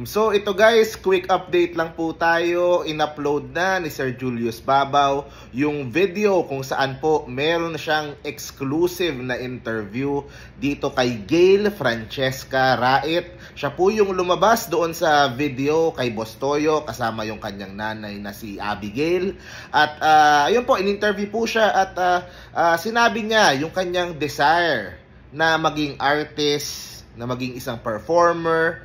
So ito guys, quick update lang po tayo. In-upload na ni Sir Julius Babaw yung video kung saan po meron siyang exclusive na interview dito kay Gayle Francesca Rait. Siya po yung lumabas doon sa video kay Boss Toyo kasama yung kanyang nanay na si Abigail. At ayun po, in-interview po siya at sinabi niya yung kanyang desire na maging artist, na maging isang performer.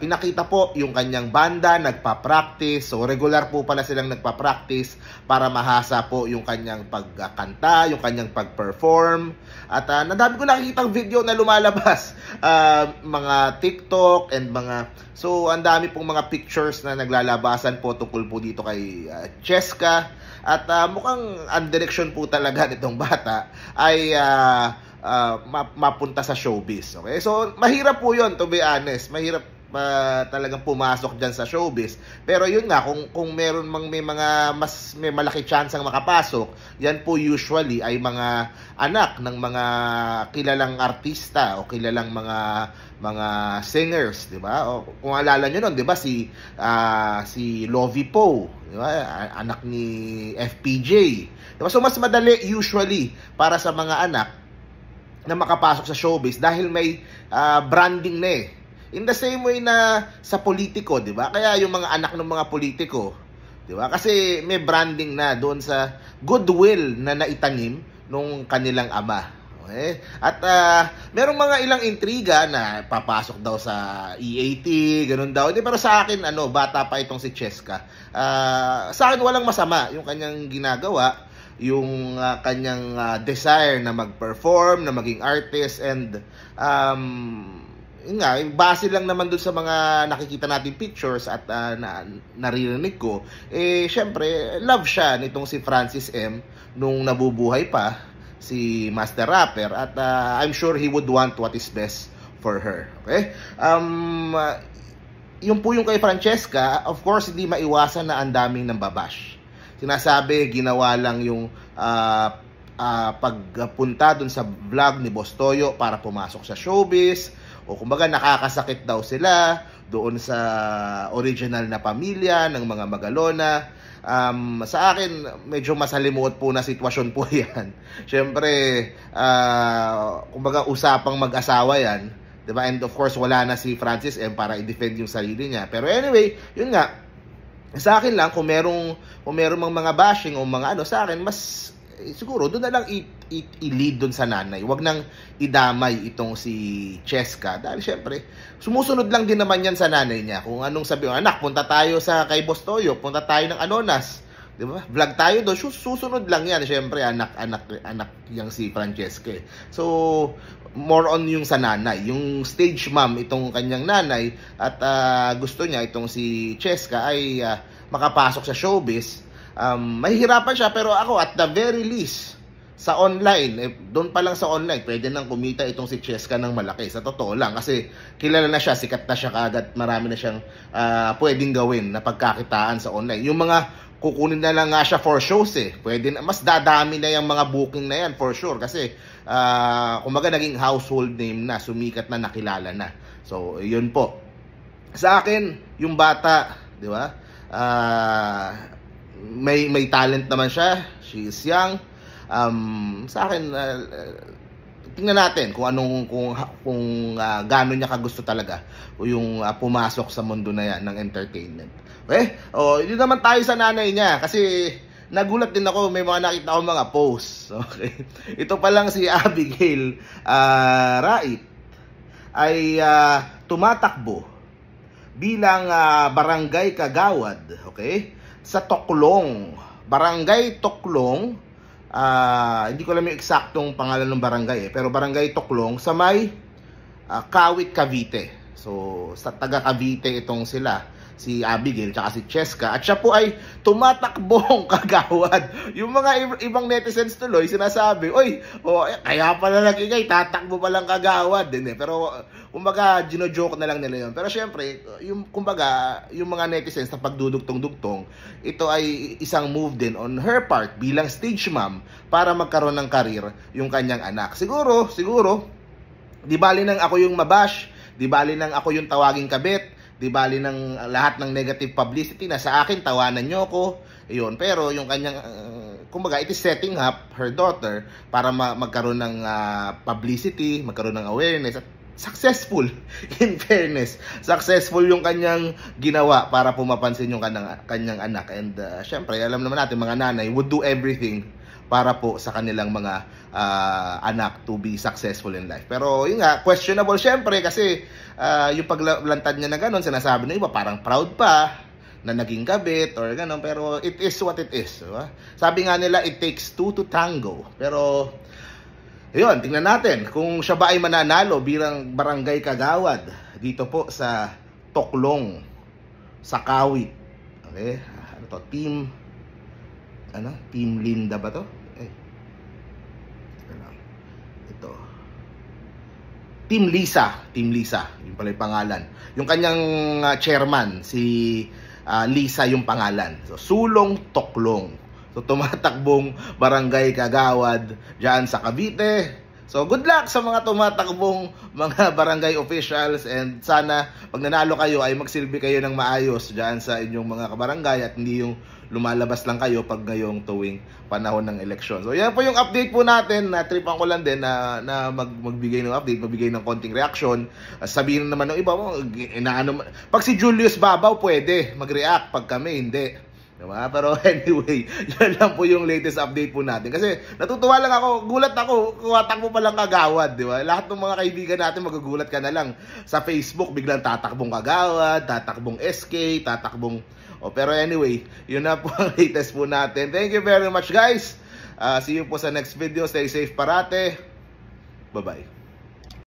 Pinakita po yung kanyang banda, nagpa-practice. So regular po pala silang nagpa-practice para mahasa po yung kanyang pagkanta, yung kanyang pag-perform. At nadami ko nakikitang video na lumalabas, mga TikTok and mga, so ang dami pong mga pictures na naglalabasan po tungkol po dito kay Cheska. At mukhang ang direksyon po talaga nitong bata ay mapunta sa showbiz. Okay? So, mahirap po yun, to be honest. Mahirap talagang pumasok dyan sa showbiz. Pero yun nga, kung meron may mga may malaki chance ang makapasok, yan po usually ay mga anak ng mga kilalang artista o kilalang mga singers, di ba? O kung alala nyo nun, di ba, si Lovie Poe, di ba? Anak ni FPJ. Di ba? So, mas madali usually para sa mga anak na makapasok sa showbiz dahil may branding na eh. In the same way na sa politiko, di ba? Kaya yung mga anak ng mga politiko, di ba? Kasi may branding na doon sa goodwill na naitanim nung kanilang ama. Okay? At merong mga ilang intriga na papasok daw sa EAT, ganun daw. Pero sa akin, bata pa itong si Cheska. Sa akin walang masama yung kanyang ginagawa, yung kanyang desire na mag-perform, na maging artist, and yun nga, base lang naman dun sa mga nakikita natin pictures at naririnig ko, syempre, love siya nitong si Francis M. nung nabubuhay pa si Master Rapper, at I'm sure he would want what is best for her. Okay? Yung po yung kay Francesca, of course, hindi maiwasan na ang daming nambabash. Sinasabi, ginawa lang yung pagpunta dun sa vlog ni Boss Toyo para pumasok sa showbiz, o kumbaga nakakasakit daw sila doon sa original na pamilya ng mga Magalona. Sa akin, medyo masalimuot po na sitwasyon po yan. Siyempre, kumbaga usapang mag-asawa yan, diba? And of course, wala na si Francis M para i-defend yung sarili niya. Pero anyway, yun nga, sa akin lang, kung merong mga bashing o mga sa akin, mas siguro doon na lang i-lead doon sa nanay. Huwag nang idamay itong si Cheska. Dahil syempre, sumusunod lang din naman yan sa nanay niya. Kung anong sabi, anak, punta tayo sa kay Boss Toyo, punta tayo ng Anonas. Di ba? Vlog tayo doon. Susunod lang yan. Syempre, anak yang si Francesca. So, more on yung sa nanay. Yung stage mom, itong kanyang nanay, at gusto niya itong si Cheska ay makapasok sa showbiz. Mahihirapan siya, pero ako at the very least sa online, doon pa lang sa online pwede nang kumita itong si Cheska ng malaki, sa totoo lang, kasi kilala na siya, sikat na siya kaagad, marami na siyang pwedeng gawin na pagkakitaan sa online. Yung mga kukunin na lang nga siya for shows pwede na, mas dadami na yung mga booking na yan for sure, kasi kumbaga naging household name na, sumikat na, nakilala na. So yun po sa akin, yung bata, di ba, may talent naman siya. She is young. Sa akin, tingnan natin kung gaano niya kagusto talaga yung pumasok sa mundo na yan ng entertainment. Okay? Hindi naman tayo sa nanay niya, kasi nagulat din ako, may mga nakita ko mga posts. Okay? Ito pa lang si Abigail Rait ay tumatakbo bilang barangay kagawad, okay? Sa Toklong, Barangay Toklong, hindi ko alam yung eksaktong pangalan ng barangay pero Barangay Toklong sa may Kawit, Cavite. So, sa taga Cavite itong sila, si Abigail tsaka si Cheska, at siya po ay tumatakbong kagawad. Yung mga ibang netizens tuloy sinasabi, kaya pala nag-ingay, tatakbo palang kagawad din Pero kumbaga gino-joke na lang nila yun. Pero syempre, yung mga netizens na pagdudugtong-dugtong, ito ay isang move din on her part bilang stage mom para magkaroon ng karir yung kanyang anak. Siguro, di bali nang ako yung mabash, di bali nang ako yung tawaging kabit, di bali ng lahat ng negative publicity na sa akin, tawanan nyo ko. Yun. Pero yung kanyang, kumbaga, it is setting up her daughter para magkaroon ng publicity, magkaroon ng awareness, at successful. In fairness, successful yung kanyang ginawa para pumapansin yung kanyang anak. And syempre, alam naman natin, mga nanay would do everything para po sa kanilang mga anak to be successful in life. Pero yun nga, questionable syempre kasi yung paglantad niya na gano'n, sinasabi ng iba parang proud pa na naging kabit or gano'n. Pero it is what it is. Diba? Sabi nga nila, it takes two to tango. Pero yun, tingnan natin kung siya ba ay mananalo bilang barangay kagawad dito po sa Toklong, sa Kawit. Okay? Ano to? Team Linda ba to? Ito. Team Lisa, yung pala yung pangalan. Yung kanyang chairman, si Lisa yung pangalan. So, Sulong Toklong. So, tumatakbong barangay kagawad dyan sa Cavite. So, good luck sa mga tumatakbong mga barangay officials, and sana pag nanalo kayo ay magsilbi kayo ng maayos dyan sa inyong mga kabarangay at hindi yung lumalabas lang kayo pag ngayong tuwing panahon ng eleksyon. So, yan po yung update po natin. Natripan ko lang din na magbigay ng update, magbigay ng konting reaction. Sabihin naman ng iba, pag si Julius Babaw pwede mag-react, pag kami hindi. Diba? Pero anyway, yan lang po yung latest update po natin. Kasi natutuwa lang ako, gulat ako, takbo pa lang kagawad, di ba? Lahat ng mga kaibigan natin magugulat ka na lang. Sa Facebook, biglang tatakbong kagawad, tatakbong SK, tatakbong... pero anyway, yun na po ang latest po natin. Thank you very much, guys. See you po sa next video. Stay safe parate. Bye-bye.